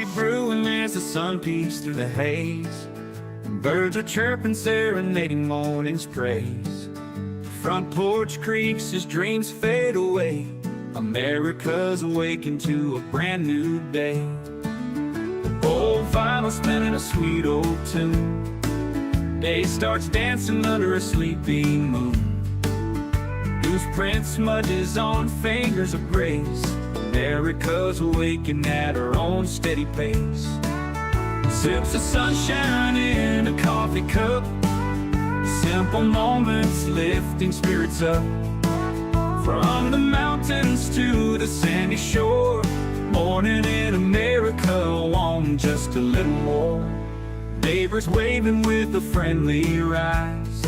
coffee brewing as the sun peeks through the haze. Birds are chirping, serenading morning's praise. Front porch creaks as dreams fade away. America's awakened to a brand new day. Old vinyl spinning a sweet old tune. Day starts dancing under a sleepy moon. Newsprint smudges on fingers of grace. America's awakened at her own steady pace. Sips of sunshine in a coffee cup. Simple moments lifting spirits up. From the mountains to the sandy shore. Morning in America, want just a little more. Neighbors waving with a friendly rise.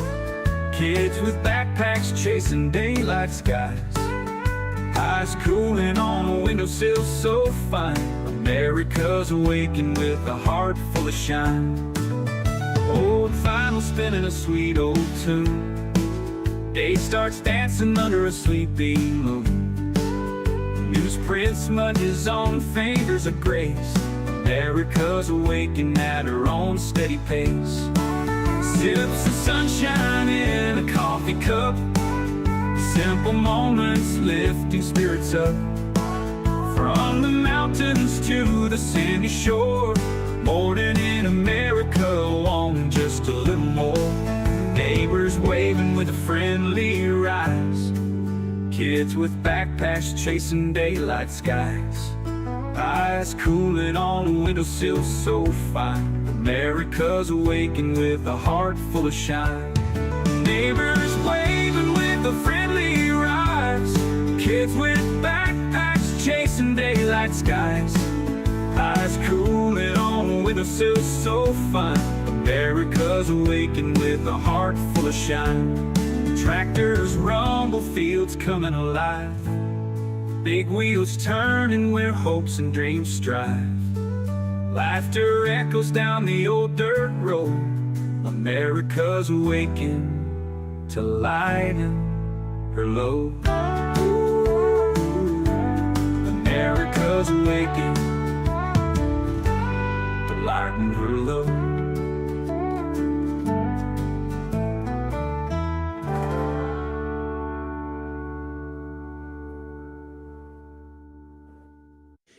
Kids with backpacks chasing daylight skies. Eyes cooling on a windowsill so fine. America's awakened with a heart full of shine. Old vinyl spinning a sweet old tune. Day starts dancing under a sleepy moon. Newsprint smudges on fingers of grace. America's awakened at her own steady pace. Sips of sunshine in a coffee cup. Simple moments lifting spirits up. From the mountains to the sandy shore. Morning in America, want just a little more. Neighbors waving with a friendly rise. Kids with backpacks chasing daylight skies. Eyes cooling on a windowsill so fine. America's awakened with a heart full of shine. Neighbors waving with a friendly rise. Kids with backpacks chasing daylight skies. Eyes cooling on a windowsill so fine. America's awakened with a heart full of shine. Tractors rumble, fields coming alive. Big wheels turning where hopes and dreams strive. Laughter echoes down the old dirt road. America's awakened to lighten her load. America's awakened to lighten her load.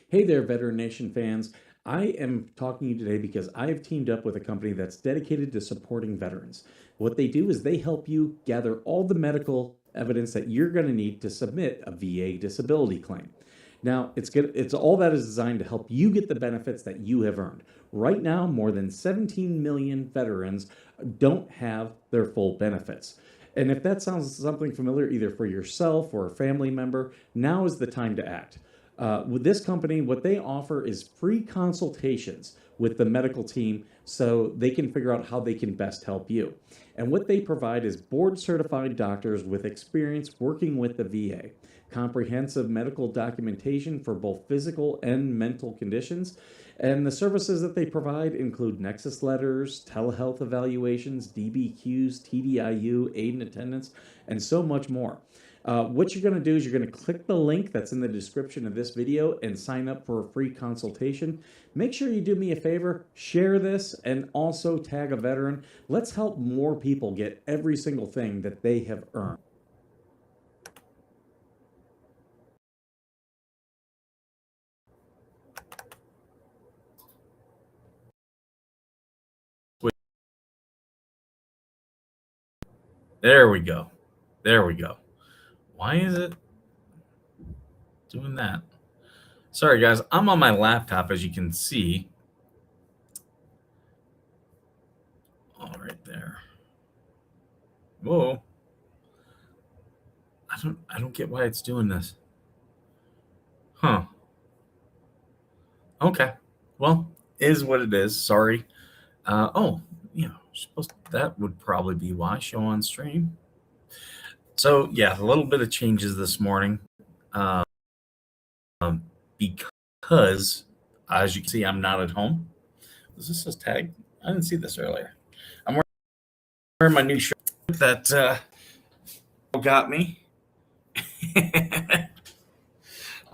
Hey there, Veteran Nation fans. I am talking to you today because I have teamed up with a company that's dedicated to supporting veterans. What they do is they help you gather all the medical evidence that you're going to need to submit a VA disability claim. Now, it's all that is designed to help you get the benefits that you have earned. Right now, more than 17 million veterans don't have their full benefits. And if that sounds something familiar either for yourself or a family member, now is the time to act. With this company, what they offer is free consultations with the medical team so they can figure out how they can best help you. And what they provide is board-certified doctors with experience working with the VA, comprehensive medical documentation for both physical and mental conditions, and the services that they provide include nexus letters, telehealth evaluations, DBQs, TDIU, aid and attendance, and so much more. What you're going to do is you're going to click the link that's in the description of this video and sign up for a free consultation. Make sure you do me a favor, share this, and also tag a veteran. Let's help more people get every single thing that they have earned. There we go. There we go. Why is it doing that? Sorry, guys. I'm on my laptop, as you can see. All right there. Whoa. I don't get why it's doing this. Huh. Okay. Well, is what it is. Sorry. That would probably be why. Show on stream. So yeah, a little bit of changes this morning, because as you can see, I'm not at home. Is this a tag? I didn't see this earlier. I'm wearing my new shirt that got me.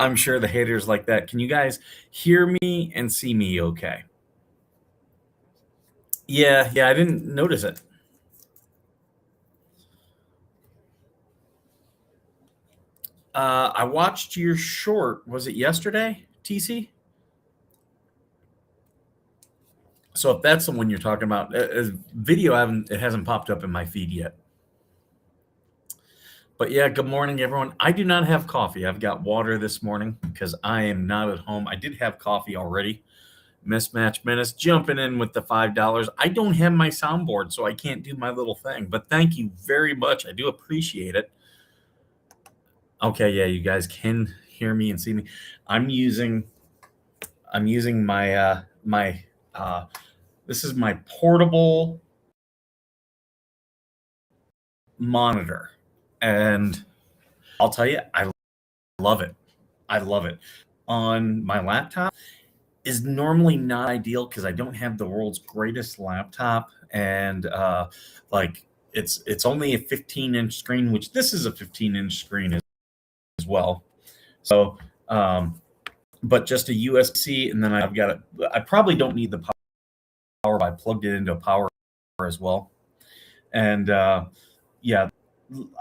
I'm sure the haters like that. Can you guys hear me and see me okay? Yeah, I didn't notice it. I watched your short. Was it yesterday, TC? So if that's the one you're talking about, video, it hasn't popped up in my feed yet. But yeah, good morning, everyone. I do not have coffee. I've got water this morning because I am not at home. I did have coffee already. Mismatch Menace jumping in with the $5. I don't have my soundboard, so I can't do my little thing. But thank you very much. I do appreciate it. Okay, yeah, you guys can hear me and see me. I'm using my this is my portable monitor, and I'll tell you, I love it. I love it. On my laptop is normally not ideal because I don't have the world's greatest laptop, and like it's only a 15-inch screen, which this is a 15-inch screen as well. So, but just a USB, and then I've got it. I probably don't need the power. I plugged it into a power as well, and yeah,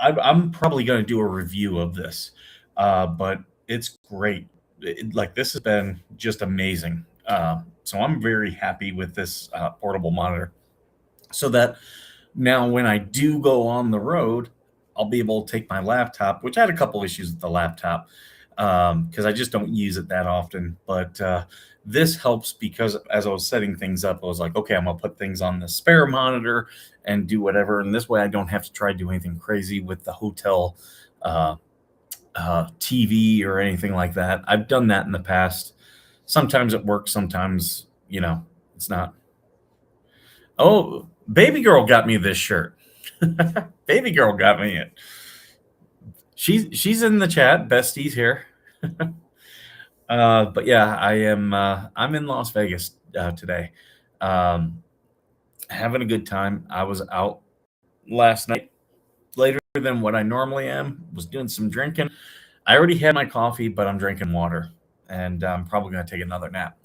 I'm probably going to do a review of this, but it's great. Like this has been just amazing. So I'm very happy with this portable monitor. So that now when I do go on the road, I'll be able to take my laptop, which I had a couple issues with the laptop because I just don't use it that often. But this helps because as I was setting things up, I was like, okay, I'm going to put things on the spare monitor and do whatever. And this way I don't have to try to do anything crazy with the hotel TV or anything like that. I've done that in the past. Sometimes it works. Sometimes, it's not. Oh, baby girl got me this shirt. Baby girl got me it. She's in the chat. Bestie's here. But yeah, I'm in Las Vegas today. Having a good time. I was out last night later than what I normally am. Was doing some drinking. I already had my coffee, but I'm drinking water, and I'm probably going to take another nap.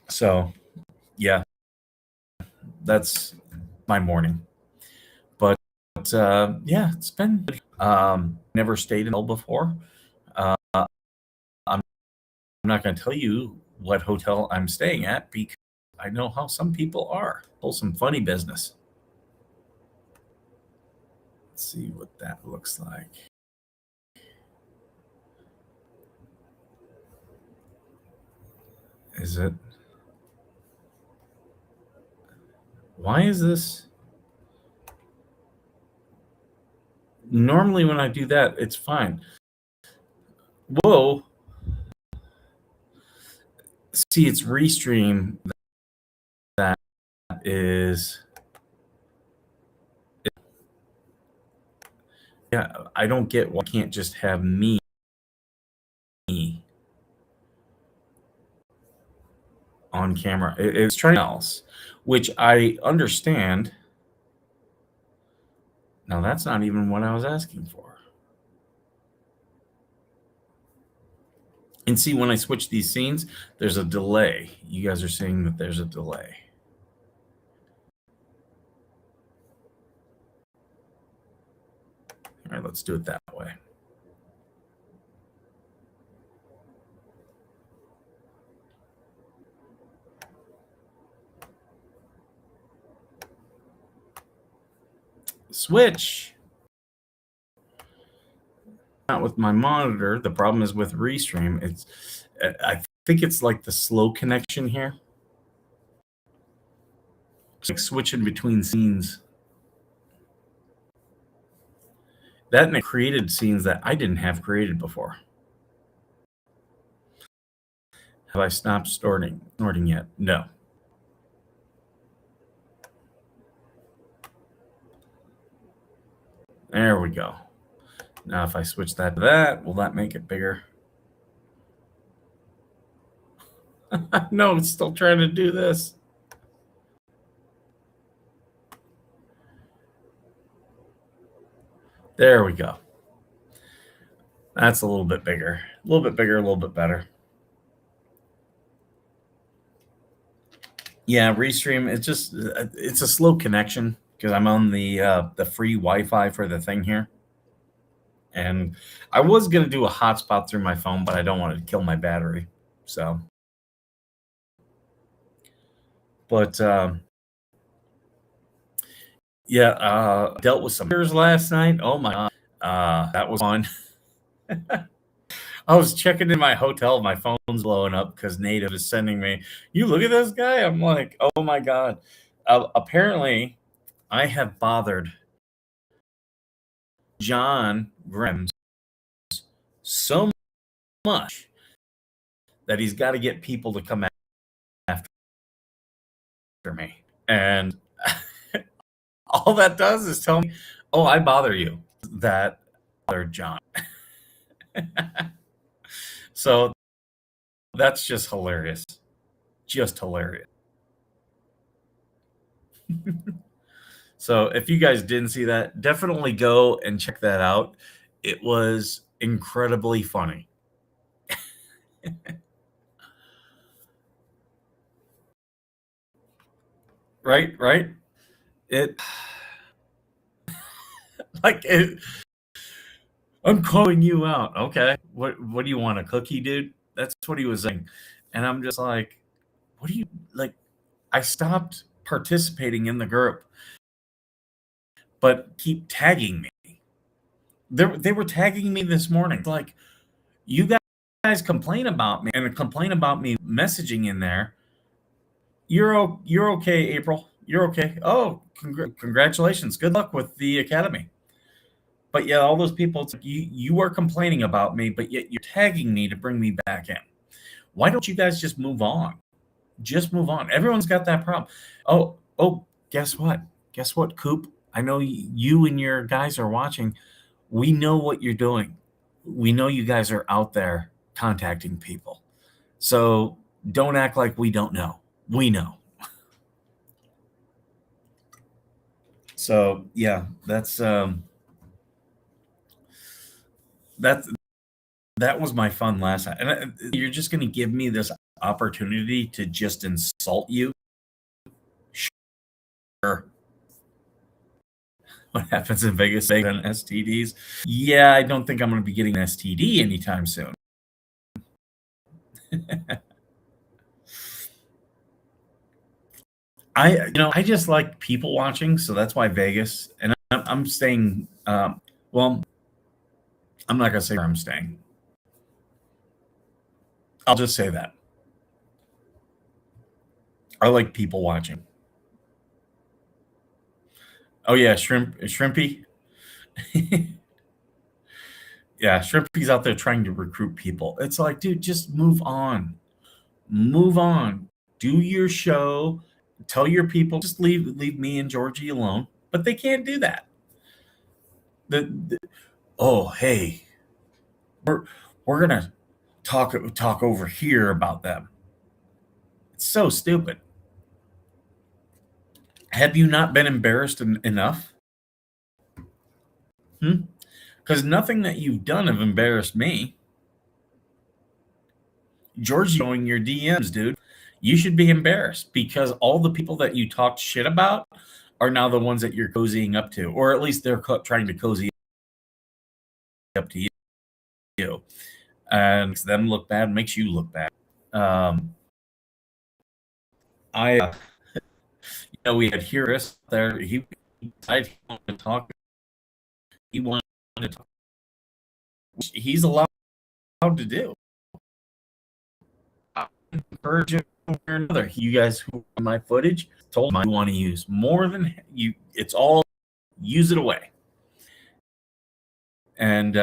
So, yeah, that's my morning. But yeah, it's been never stayed in a hotel before. I'm not going to tell you what hotel I'm staying at because I know how some people are. Pull some funny business. Let's see what that looks like. Is it? Why is this? Normally when I do that, it's fine. Whoa. See, it's Restream that is. Yeah, I don't get why I can't just have me on camera. It's trying else, which I understand. Now, that's not even what I was asking for. And see, when I switch these scenes, there's a delay. You guys are seeing that there's a delay. All right, let's do it that way. Switch. Not with my monitor. The problem is with Restream. I think it's like the slow connection here. It's like switching between scenes. That created scenes that I didn't have created before. Have I stopped snorting yet? No. There we go. Now, if I switch that to that, will that make it bigger? No, it's still trying to do this. There we go. That's a little bit bigger, a little bit bigger, a little bit better. Yeah, Restream. It's a slow connection because I'm on the free Wi-Fi for the thing here, and I was gonna do a hotspot through my phone, but I don't want to kill my battery. So, but yeah, dealt with some beers last night. Oh my god, that was fun. I was checking in my hotel. My phone's blowing up because Native is sending me, you look at this guy. I'm like, oh my God. Apparently, I have bothered John Grimm's so much that he's got to get people to come after me. And all that does is tell me, oh, I bother you. That bothered John. So that's just hilarious. Just hilarious. So if you guys didn't see that, definitely go and check that out. It was incredibly funny. Right? It like it, I'm calling you out. Okay. What do you want, a cookie, dude? That's what he was saying. And I'm just like, what do you like? I stopped participating in the group, but keep tagging me. They were tagging me this morning. Like, you guys complain about me and complain about me messaging in there. You're okay, April. You're okay. Oh, congratulations. Good luck with the academy. But yeah, all those people, it's like, you are complaining about me, but yet you're tagging me to bring me back in. Why don't you guys just move on? Just move on. Everyone's got that problem. Oh, guess what? Guess what, Coop? I know you and your guys are watching. We know what you're doing. We know you guys are out there contacting people. So don't act like we don't know. We know. So yeah, that was my fun last night. And you're just going to give me this opportunity to just insult you? Sure. What happens in Vegas on STDs? Yeah, I don't think I'm going to be getting an STD anytime soon. I just like people watching, so that's why Vegas. And I'm staying. Well, I'm not going to say where I'm staying. I'll just say that I like people watching. Oh yeah, Shrimpy. Yeah, Shrimpy's out there trying to recruit people. It's like, dude, just move on. Move on. Do your show. Tell your people, just leave me and Georgie alone. But they can't do that. Oh, hey, we're gonna talk over here about them. It's so stupid. Have you not been embarrassed enough? Because nothing that you've done have embarrassed me. George, showing your DMs, dude. You should be embarrassed because all the people that you talked shit about are now the ones that you're cozying up to, or at least they're trying to cozy up to you. And makes them look bad, makes you look bad. We had Heuris there. He decided he wanted to talk. He wanted to talk. He's allowed to do. I encourage him or another. You guys who have my footage told me you want to use more than you. It's all use it away. And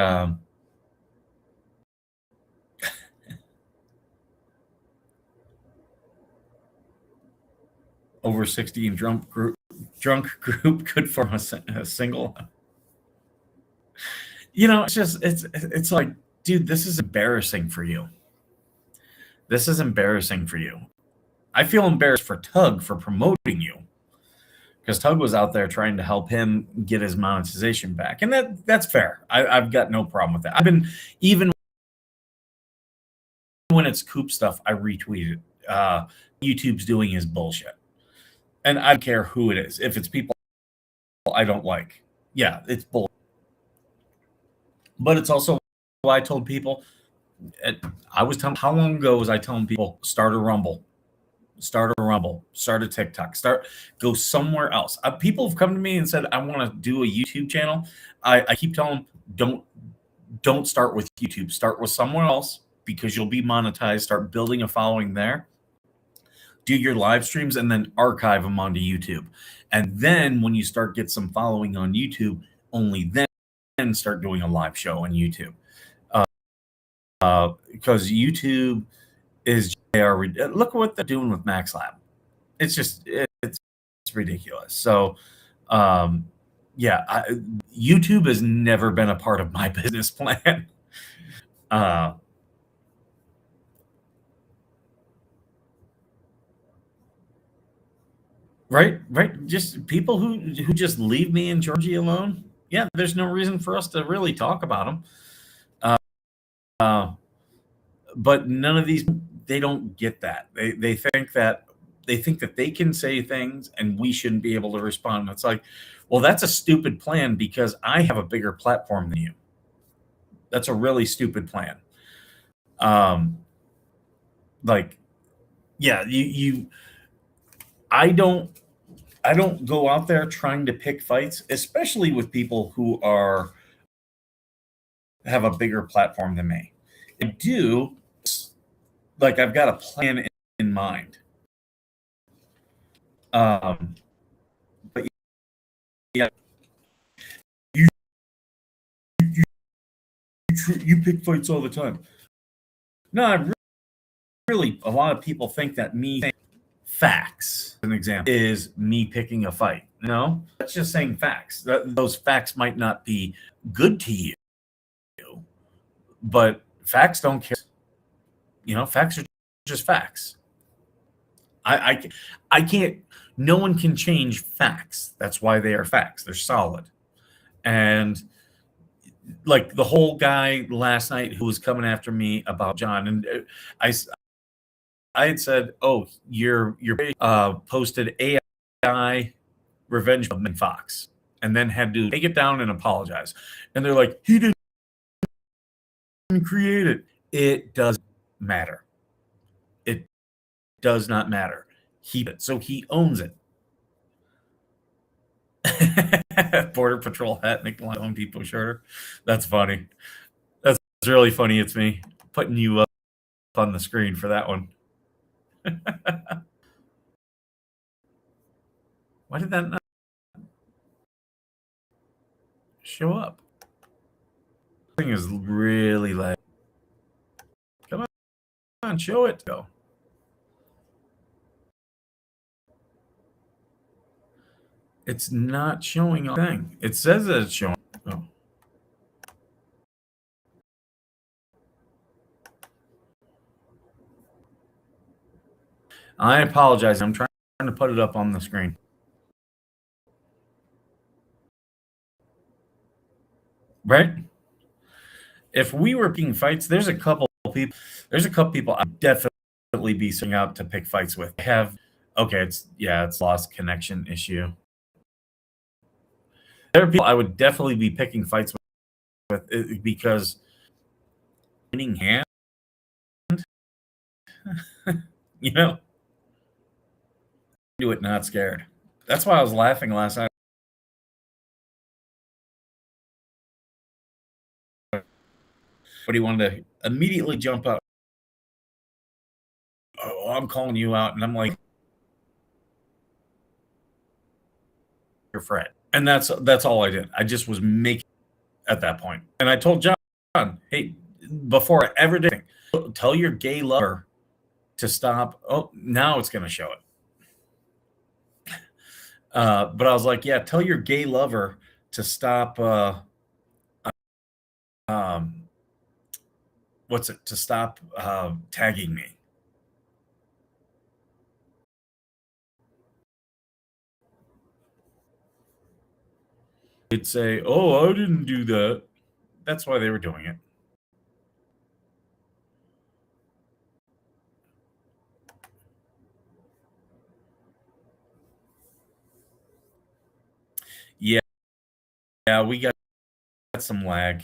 over 60 and drunk group could form a single. It's like, dude, this is embarrassing for you. This is embarrassing for you. I feel embarrassed for Tug for promoting you because Tug was out there trying to help him get his monetization back, and that's fair. I've got no problem with that. I've been, even when it's Coop stuff, I retweet it. YouTube's doing his bullshit, and I don't care who it is. If it's people I don't like, yeah, it's bull. But it's also why I told people. I was telling, how long ago was I telling people, start a Rumble, start a TikTok, go somewhere else. People have come to me and said, I want to do a YouTube channel. I keep telling them, don't start with YouTube, start with somewhere else, because you'll be monetized. Start building a following there. Do your live streams and then archive them onto YouTube. And then when you get some following on YouTube, only then start doing a live show on YouTube. Because YouTube is, look what they're doing with Max Lab. It's just, it's ridiculous. So, yeah, YouTube has never been a part of my business plan. Right. Just people who just leave me and Georgie alone. Yeah, there's no reason for us to really talk about them. But none of these, they don't get that. They think that they can say things and we shouldn't be able to respond. It's like, well, that's a stupid plan because I have a bigger platform than you. That's a really stupid plan. Like, yeah, I don't go out there trying to pick fights, especially with people who have a bigger platform than me. I do, like, I've got a plan in mind. But yeah, you pick fights all the time. No, I really, a lot of people think that facts, an example, is me picking a fight. No, that's just saying facts. Those facts might not be good to you, but facts don't care. Facts are just facts. I can't, no one can change facts. That's why they are facts. They're solid. And like the whole guy last night who was coming after me about John, and I had said, oh, you're posted AI revenge of Fox, and then had to take it down and apologize. And they're like, he didn't create it. It doesn't matter. It does not matter. So he owns it. Border Patrol hat, make my own people shorter. That's funny. That's really funny. It's me putting you up on the screen for that one. Why did that not show up? Thing is really like, come on, show it. Go. It's not showing a thing. It says that it's showing. Oh. I apologize. I'm trying to put it up on the screen. Right? If we were picking fights, there's a couple people I'd definitely be sitting out to pick fights with. It's lost connection issue. There are people I would definitely be picking fights with because winning hand, do it not scared. That's why I was laughing last night. But he wanted to immediately jump up. Oh, I'm calling you out. And I'm like, your friend. And that's all I did. I just was making at that point. And I told John, hey, before I ever did anything, tell your gay lover to stop. Oh, now it's going to show it. But I was like, yeah, tell your gay lover to stop. To stop tagging me. they'd say, "Oh, I didn't do that." That's why they were doing it. Yeah, yeah, we got some lag.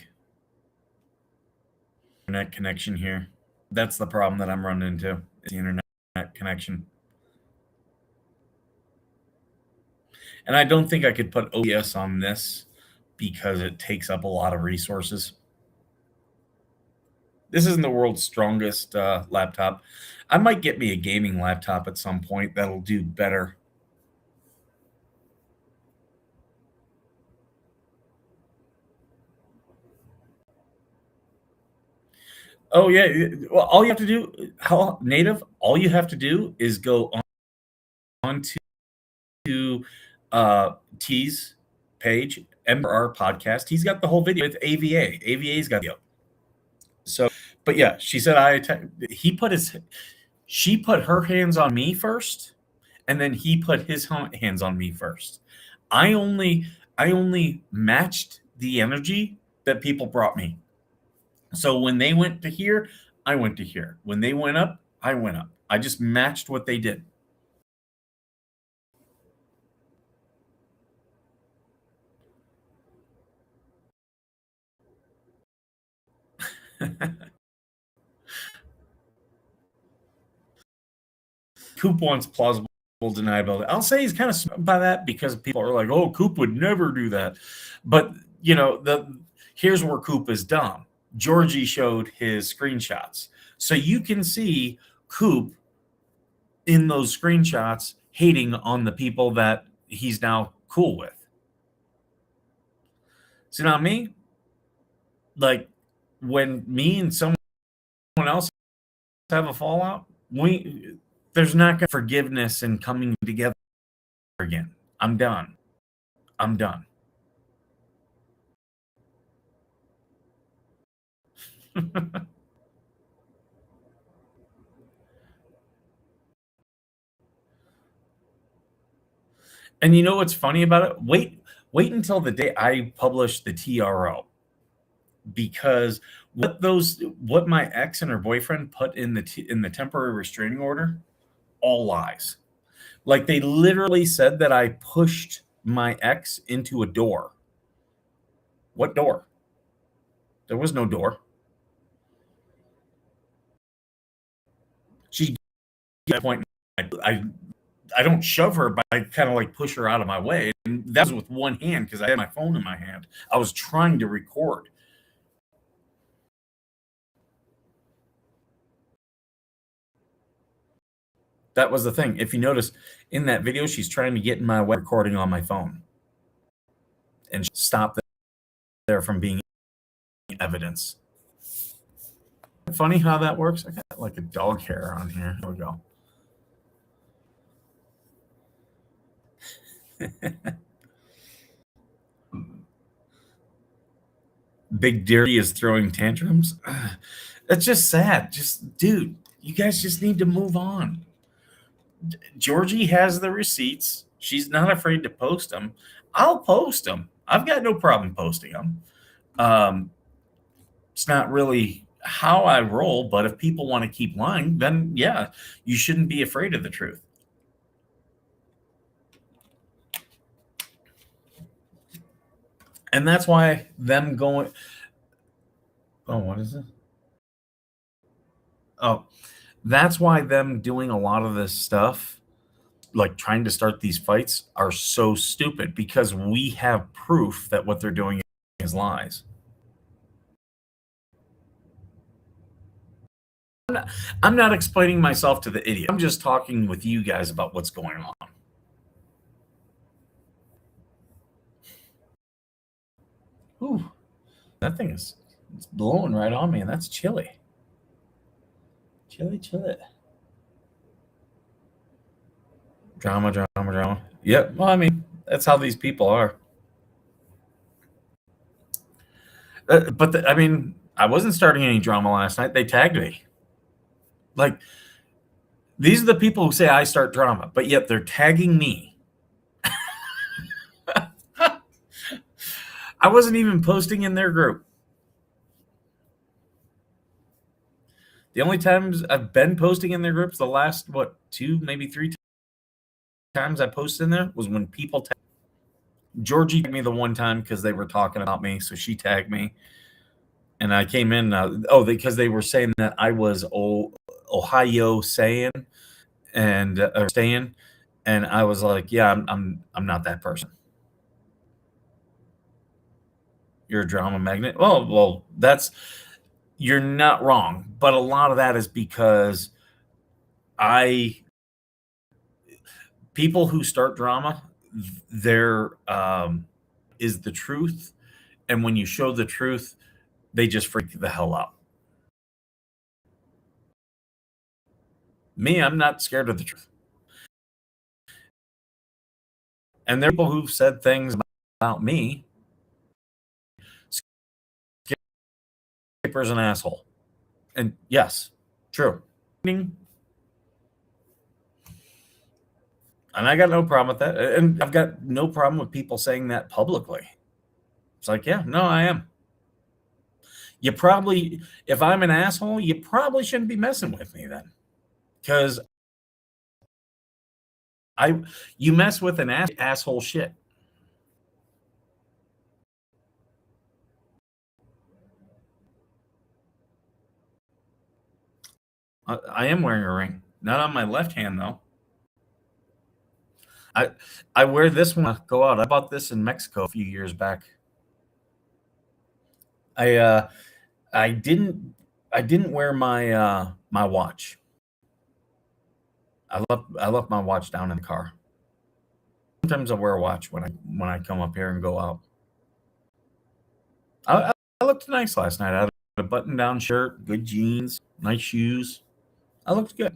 Internet connection here. That's the problem that I'm running into. Is the internet connection. And I don't think I could put OBS on this because it takes up a lot of resources. This isn't the world's strongest laptop. I might get me a gaming laptop at some point that'll do better. Oh yeah, well, all you have to do, how native, all you have to do is go on to T's page, MR podcast. He's got the whole video with AVA. AVA's got video. So, but yeah, she said she put her hands on me first, and then he put his hands on me first. I only matched the energy that people brought me. So when they went to here, I went to here. When they went up, I went up. I just matched what they did. Coop wants plausible deniability. I'll say he's kind of smart by that because people are like, "Oh, Coop would never do that." But here's where Coop is dumb. Georgie showed his screenshots, so you can see Coop in those screenshots hating on the people that he's now cool with. So now me, like when me and someone else have a fallout, there's not gonna forgiveness and coming together again. I'm done. I'm done. And you know what's funny about it? Wait until the day I publish the TRO, because what my ex and her boyfriend put in the temporary restraining order, all lies. Like they literally said that I pushed my ex into a door. What door? There was no door. She at that point I don't shove her, but I kind of like push her out of my way. And that was with one hand because I had my phone in my hand. I was trying to record. That was the thing. If you notice in that video, she's trying to get in my way recording on my phone and stop there from being evidence. Funny how that works. I got like a dog hair on here. There we go. Big Deary is throwing tantrums. That's just sad. Just, dude, you guys just need to move on. Georgie has the receipts. She's not afraid to post them. I'll post them. I've got no problem posting them. It's not really how I roll, but if people want to keep lying, then yeah, you shouldn't be afraid of the truth. And that's why them going, oh, what is it? Oh, that's why them doing a lot of this stuff, like trying to start these fights, are so stupid because we have proof that what they're doing is lies. I'm not explaining myself to the idiot. I'm just talking with you guys about what's going on. Ooh, that thing is blowing right on me, and that's chilly. Chilly. Drama. Yep. Well, I mean, that's how these people are. But I mean, I wasn't starting any drama last night. They tagged me. Like, these are the people who say I start drama, but yet they're tagging me. I wasn't even posting in their group. The only times I've been posting in their groups, the last, 2, maybe 3 times I posted in there was when people tagged. Georgie tagged me the one time because they were talking about me, so she tagged me. And I came in, because they were saying that I was Ohio saying and or staying, and I was like, yeah, I'm not that person. You're a drama magnet. Well, you're not wrong, but a lot of that is because people who start drama, there is the truth, and when you show the truth, they just freak the hell out. Me, I'm not scared of the truth. And there are people who've said things about me. Skipper's an asshole. And yes, true. And I got no problem with that. And I've got no problem with people saying that publicly. It's like, yeah, no, I am. If I'm an asshole, you probably shouldn't be messing with me then. Because you mess with an asshole shit. I am wearing a ring. Not on my left hand, though. I wear this when I go out. I bought this in Mexico a few years back. I didn't wear my my watch. I left my watch down in the car. Sometimes I wear a watch when I come up here and go out. I looked nice last night. I had a button-down shirt, good jeans, nice shoes. I looked good.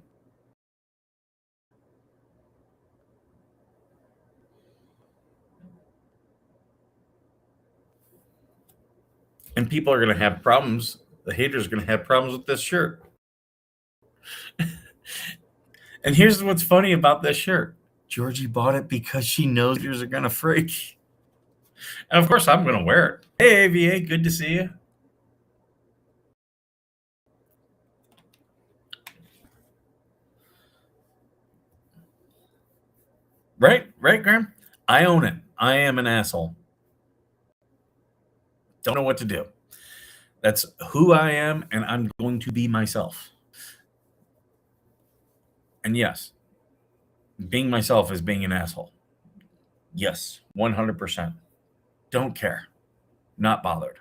And people are going to have problems. The haters are going to have problems with this shirt. And here's what's funny about this shirt. Georgie bought it because she knows haters are going to freak. And of course, I'm going to wear it. Hey, AVA, good to see you. Right, Graham? I own it. I am an asshole. Don't know what to do. That's who I am, and I'm going to be myself. And yes, being myself is being an asshole. Yes, 100%. Don't care. Not bothered.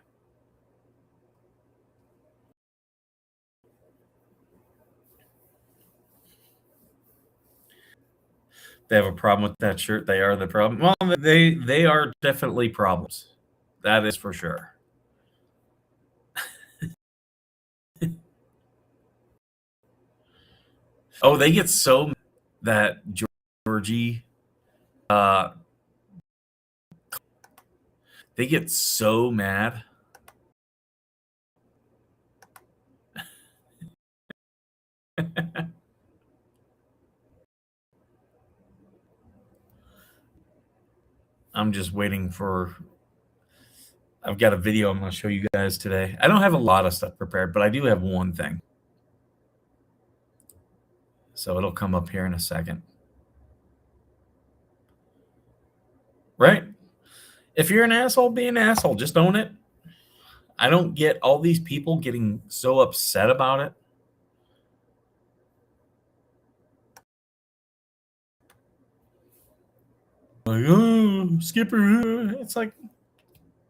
They have a problem with that shirt. They are the problem. Well, they are definitely problems. That is for sure. Oh, they get so mad that Georgie, they get so mad. I'm just waiting for. I've got a video I'm going to show you guys today. I don't have a lot of stuff prepared, but I do have one thing. So it'll come up here in a second. Right? If you're an asshole, be an asshole. Just own it. I don't get all these people getting so upset about it. Like, oh, Skipper. It's like,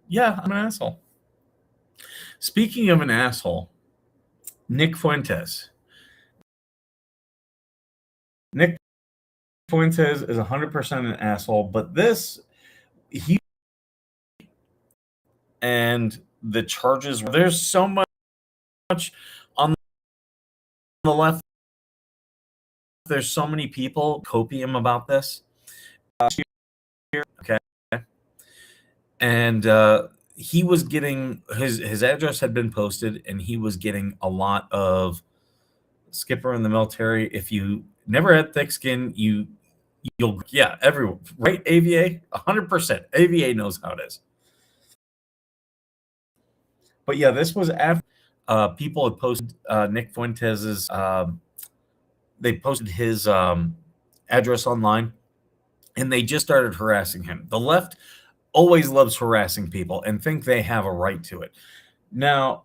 yeah, I'm an asshole. Speaking of an asshole, Nick Fuentes. Nick Fuentes is 100% an asshole, but and the charges, there's so much on the left. There's so many people copium about this. Okay. And he was getting his address had been posted, and he was getting a lot of Skipper in the military. If you never had thick skin, you'll everyone, right? AVA 100%. AVA knows how it is. But yeah, this was after people had posted Nick Fuentes's. They posted his address online, and they just started harassing him. The left always loves harassing people and think they have a right to it. Now,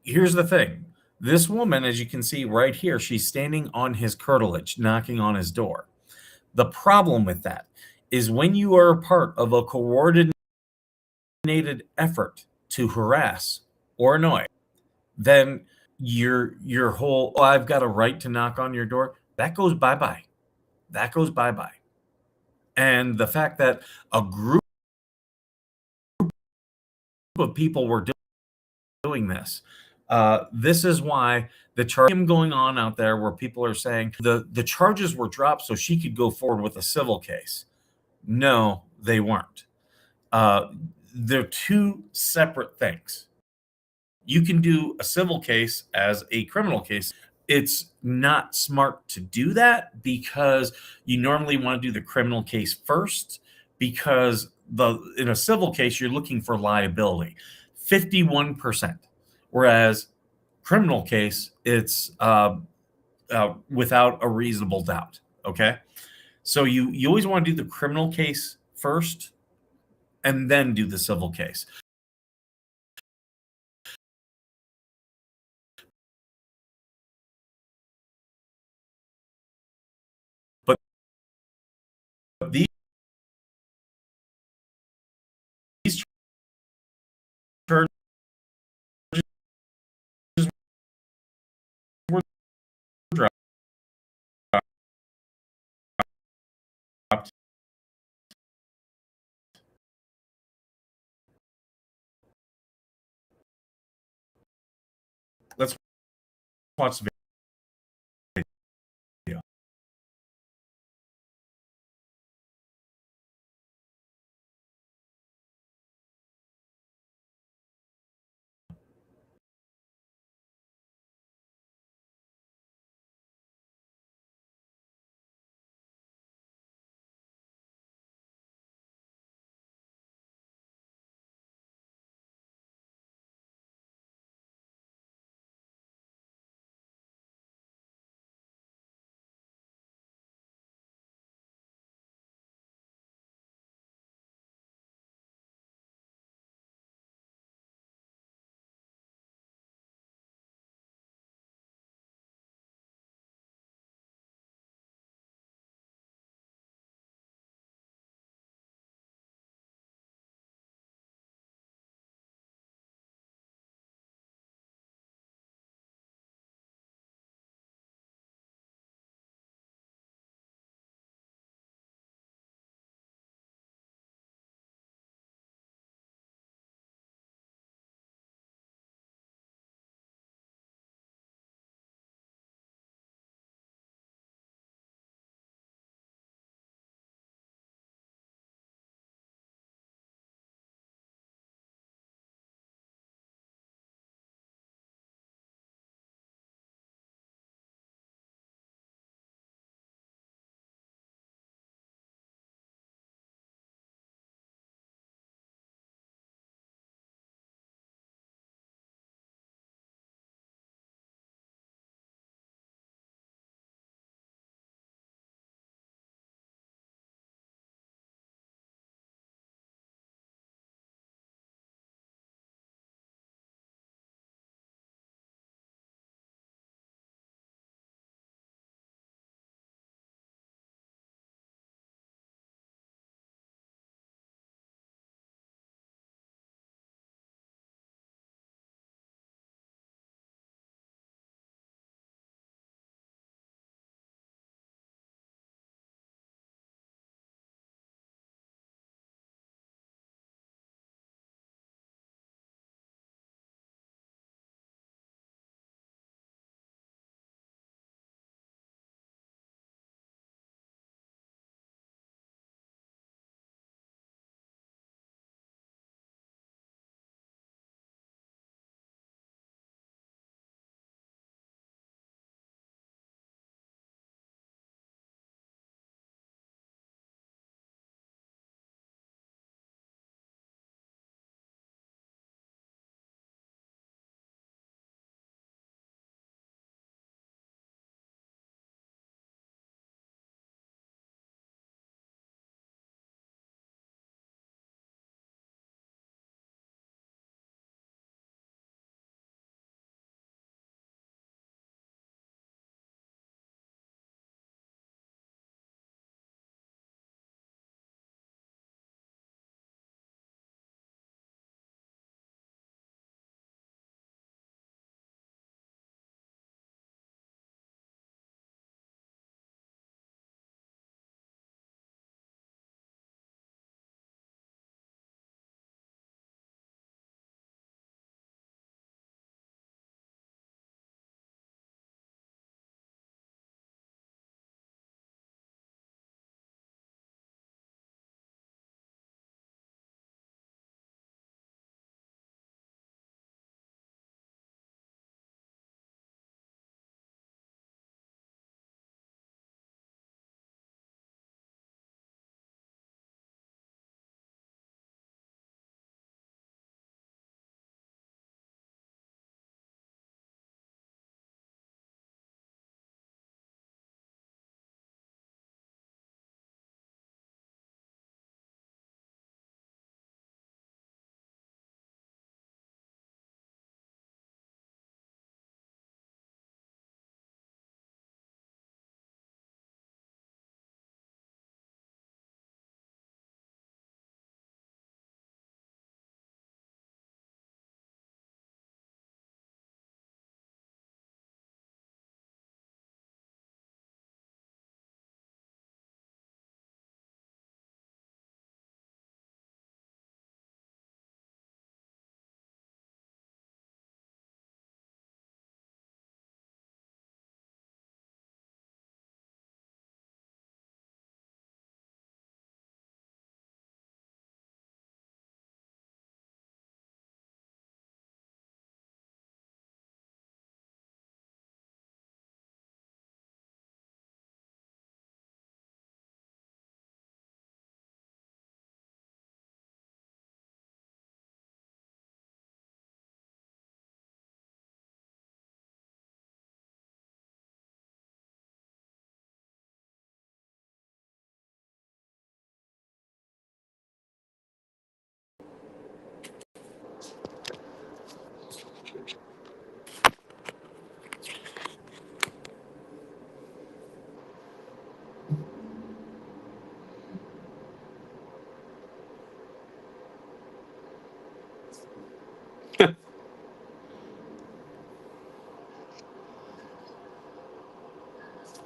here's the thing. This woman, as you can see right here, she's standing on his curtilage, knocking on his door. The problem with that is when you are a part of a coordinated effort to harass or annoy, then your whole, oh, I've got a right to knock on your door, that goes bye-bye. That goes bye-bye. And the fact that a group of people were doing this, this is why the charge going on out there where people are saying the charges were dropped so she could go forward with a civil case. No, they weren't. They're two separate things. You can do a civil case as a criminal case. It's not smart to do that because you normally want to do the criminal case first, because in a civil case you're looking for liability, 51%, whereas criminal case it's without a reasonable doubt. Okay, so you always want to do the criminal case first and then do the civil case. But these charges were dropped. Let's watch the video.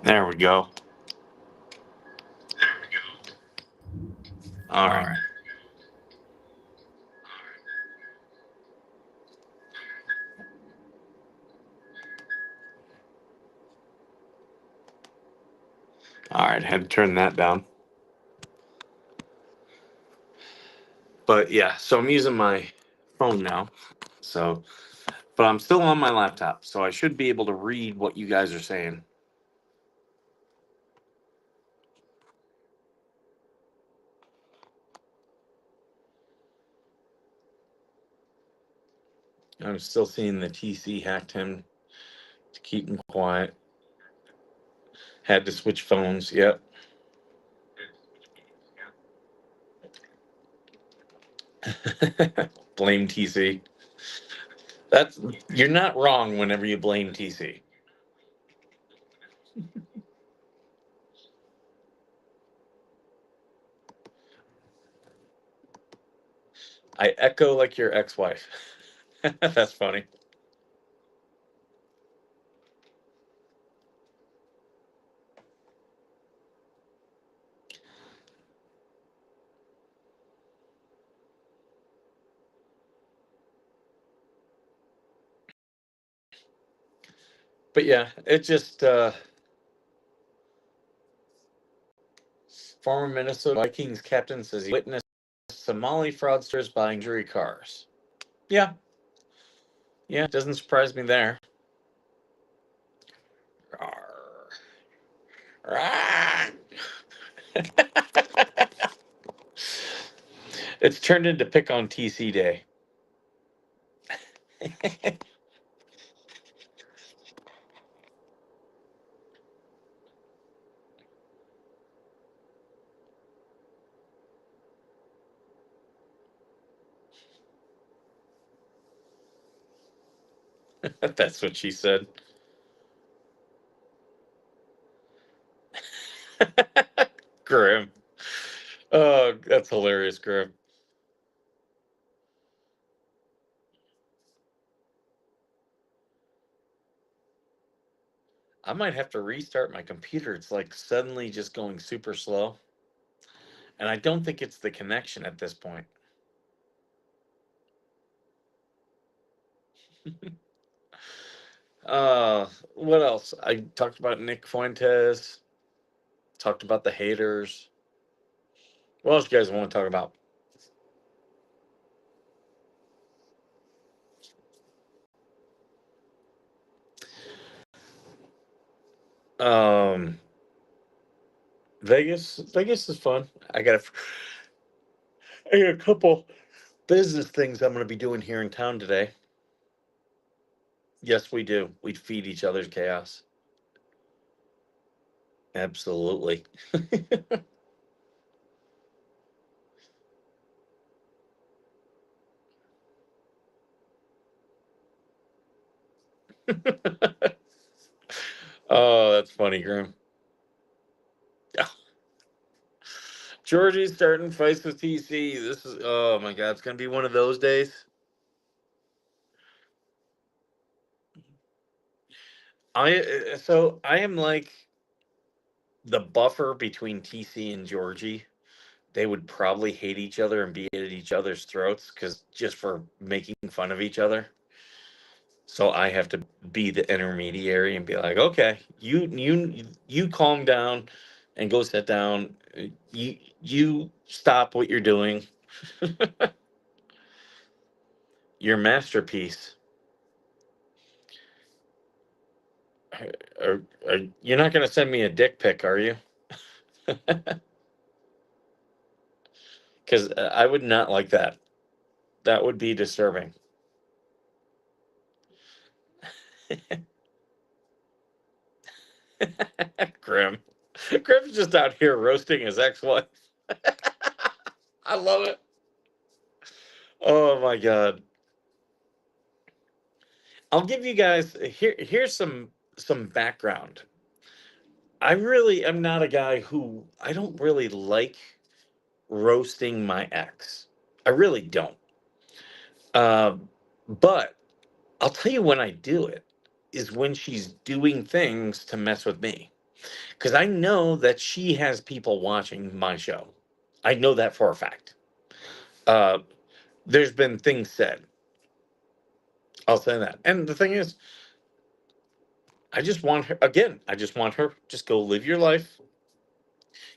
There we go. All All right. right. All right. Had to turn that down. But yeah, so I'm using my phone now. So, but I'm still on my laptop, so I should be able to read what you guys are saying. I'm still seeing the TC hacked him to keep him quiet. Had to switch phones. Yep. Blame TC. That's You're not wrong whenever you blame TC. I echo like your ex-wife. That's funny. But yeah, it just former Minnesota Vikings captain says he witnessed Somali fraudsters buying jury cars. Yeah, yeah, doesn't surprise me there. Rawr. Rawr. It's turned into pick on TC day. That's what she said. Grim. Oh, that's hilarious, Grim. I might have to restart my computer. It's like suddenly just going super slow. And I don't think it's the connection at this point. What else? I talked about Nick Fuentes, talked about the haters. What else you guys want to talk about? Um, Vegas is fun. I got a couple business things I'm going to be doing here in town today. Yes, we do. We feed each other's chaos. Absolutely. Oh, that's funny, Grim. Georgie's starting fights with TC. This is, oh my God, it's going to be one of those days. I am like the buffer between TC and Georgie. They would probably hate each other and be at each other's throats because just for making fun of each other. So I have to be the intermediary and be like, okay, you calm down and go sit down. You stop what you're doing. Your masterpiece. You're not going to send me a dick pic, are you? Because I would not like that. That would be disturbing. Grim. Grim's just out here roasting his ex-wife. I love it. Oh my God. I'll give you guys here's some background. I really am not a guy who I don't really like roasting my ex. I really don't. But I'll tell you when I do it is when she's doing things to mess with me. because I know that she has people watching my show. I know that for a fact. Uh, there's been things said. I'll say that. And the thing is, I just want her again. I just want her just go live your life.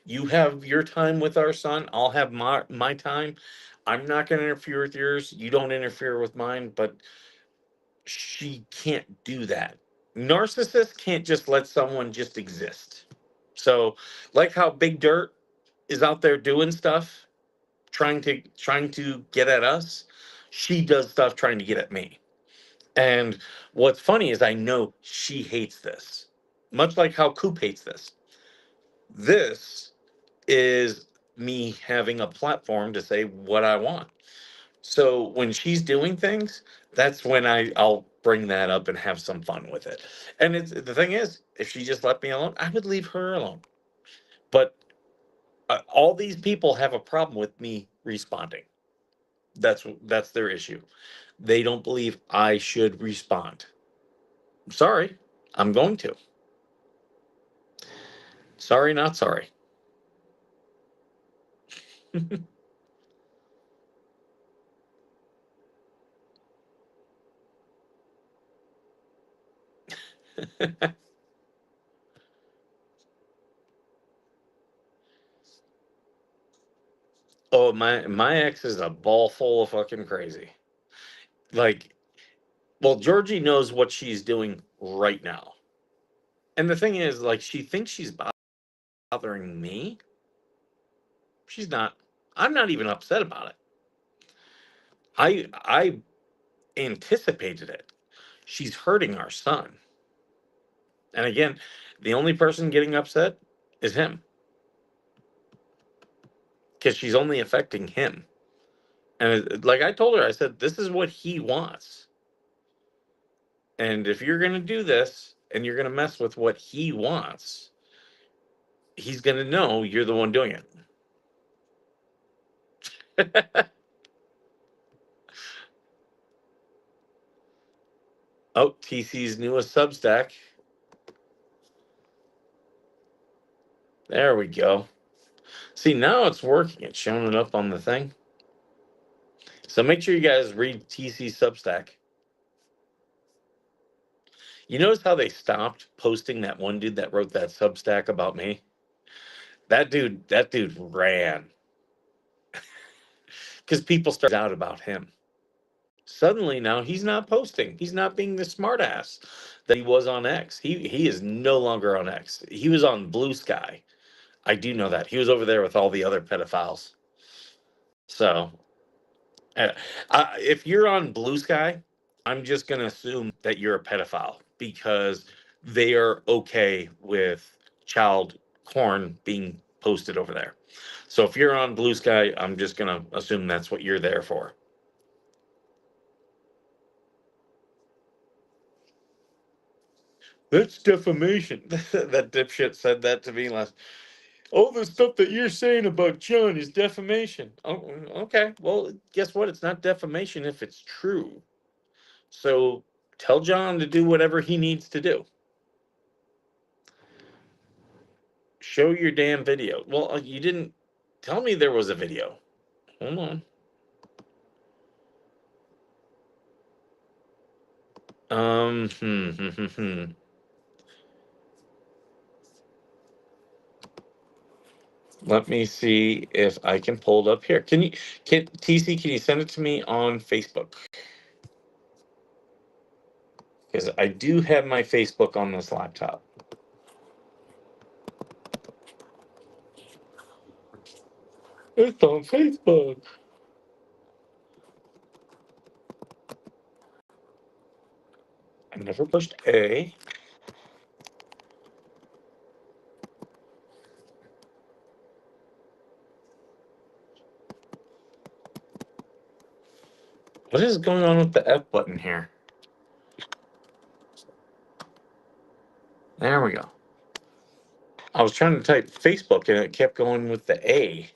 You have your time with our son. I'll have my time. I'm not going to interfere with yours. You don't interfere with mine. But she can't do that. Narcissists can't just let someone just exist. So, like how Big Dirt is out there doing stuff, trying to get at us, she does stuff trying to get at me. And what's funny is I know she hates this, much like how Coop hates this. This is me having a platform to say what I want. So when she's doing things, that's when I'll bring that up and have some fun with it. And it's the thing is, if she just let me alone, I would leave her alone. But all these people have a problem with me responding. That's their issue. They don't believe I should respond. Sorry, I'm going to. Sorry, not sorry. Oh, my ex is a ball full of fucking crazy. Like, well, Georgie knows what she's doing right now. And the thing is, like, she thinks she's bothering me. She's not. I'm not even upset about it. I anticipated it. She's hurting our son. And again, the only person getting upset is him because she's only affecting him. And like I told her, I said, this is what he wants. And if you're going to do this and you're going to mess with what he wants, he's going to know you're the one doing it. Oh, TC's newest Substack. There we go. See, now it's working. It's showing it up on the thing. So make sure you guys read TC's Substack. You notice how they stopped posting that one dude that wrote that Substack about me? That dude ran because people started out about him. Suddenly now he's not posting. He's not being the smartass that he was on X. He is no longer on X. He was on Blue Sky. I do know that. He was over there with all the other pedophiles. So Uh, if you're on Blue Sky, I'm just going to assume that you're a pedophile because they are okay with child porn being posted over there. So if you're on Blue Sky, I'm just going to assume that's what you're there for. That's defamation. That dipshit said that to me last. All the stuff that you're saying about John is defamation. Oh, okay. Well, guess what? It's not defamation if it's true. So tell John to do whatever he needs to do. Show your damn video. Well, you didn't tell me there was a video. Hold on. Um, hmm, hmm, hmm, hmm. Let me see if I can pull it up here. Can TC, can you send it to me on Facebook? Because I do have my Facebook on this laptop. It's on Facebook. I never pushed A. What is going on with the F button here? There we go. I was trying to type Facebook and it kept going with the A.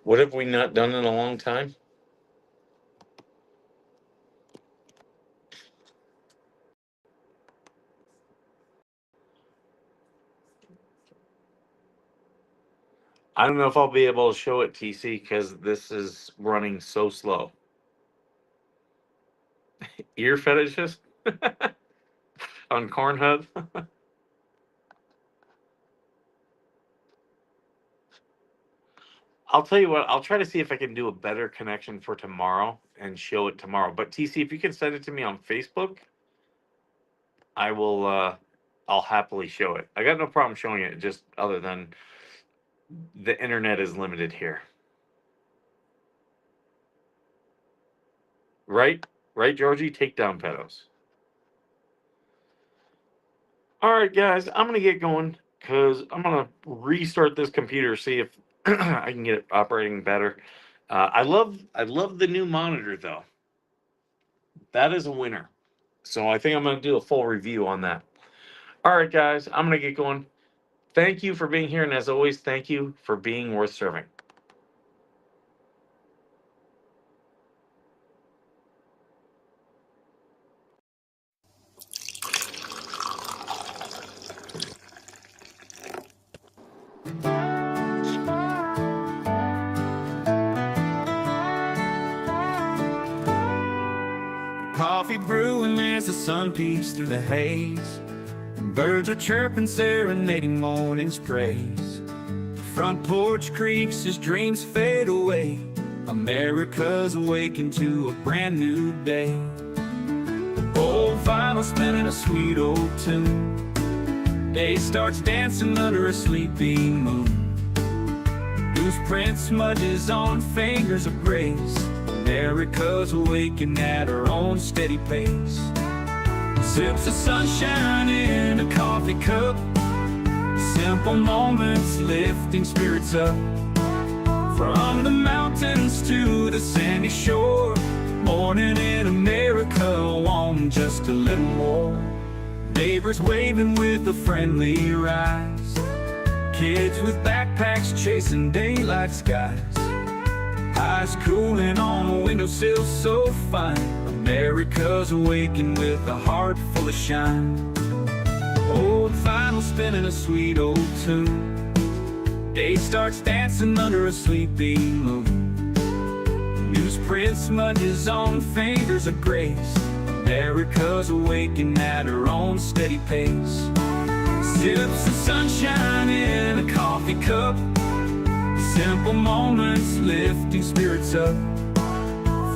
What have we not done in a long time? I don't know if I'll be able to show it, TC, because this is running so slow. Ear fetishes on Cornhub. I'll tell you what, I'll try to see if I can do a better connection for tomorrow and show it tomorrow. But TC, if you can send it to me on Facebook, I will I'll happily show it. I got no problem showing it, just other than the internet is limited here. Right? Right, Georgie? Takedown pedos. All right, guys, I'm gonna get going because I'm gonna restart this computer, see if I can get it operating better. I love the new monitor though. That is a winner. So I think I'm gonna do a full review on that. All right, guys, I'm gonna get going. Thank you for being here, and as always, thank you for being worth serving. Coffee brewing as the sun peeks through the haze. Birds are chirping, serenading morning's praise. Front porch creaks as dreams fade away. America's awakened to a brand new day. Old vinyl spinning a sweet old tune. Day starts dancing under a sleepy moon. Loose print smudges on fingers of grace. America's awakened at her own steady pace. Sips of sunshine in a coffee cup. Simple moments lifting spirits up. From the mountains to the sandy shore. Morning in America, want just a little more. Neighbors waving with a friendly rise. Kids with backpacks chasing daylight skies. Eyes cooling on a windowsill so fine. America's awakened with a heart full of shine. Old vinyl spinning a sweet old tune. Day starts dancing under a sleepy moon. Newsprint smudges on fingers of grace. America's awakened at her own steady pace. Sips of sunshine in a coffee cup. Simple moments lifting spirits up.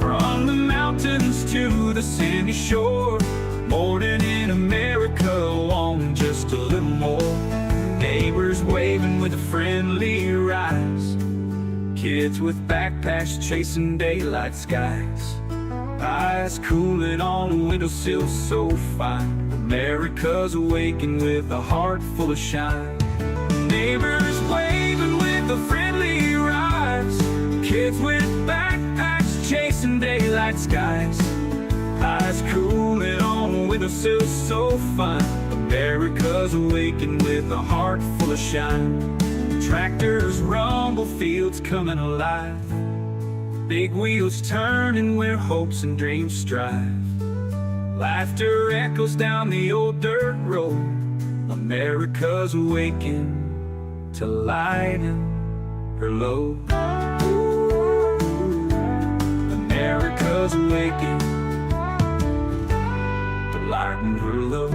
From the mountains to the sandy shore. Morning in America, want just a little more. Neighbors waving with a friendly rise. Kids with backpacks chasing daylight skies. Eyes cooling on a windowsill so fine. America's awakened with a heart full of shine. Neighbors waving with a friendly rise. Kids with backpacks chasing daylight skies. Eyes cooling on a windowsill so fine. America's awakened with a heart full of shine. Tractors rumble, fields coming alive. Big wheels turning where hopes and dreams strive. Laughter echoes down the old dirt road. America's awakened to lighten her load. America's awakened to lighten her load.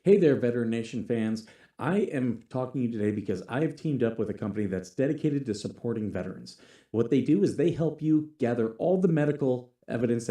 Hey there, Veteran Nation fans. I am talking to you today because I have teamed up with a company that's dedicated to supporting veterans. What they do is they help you gather all the medical evidence that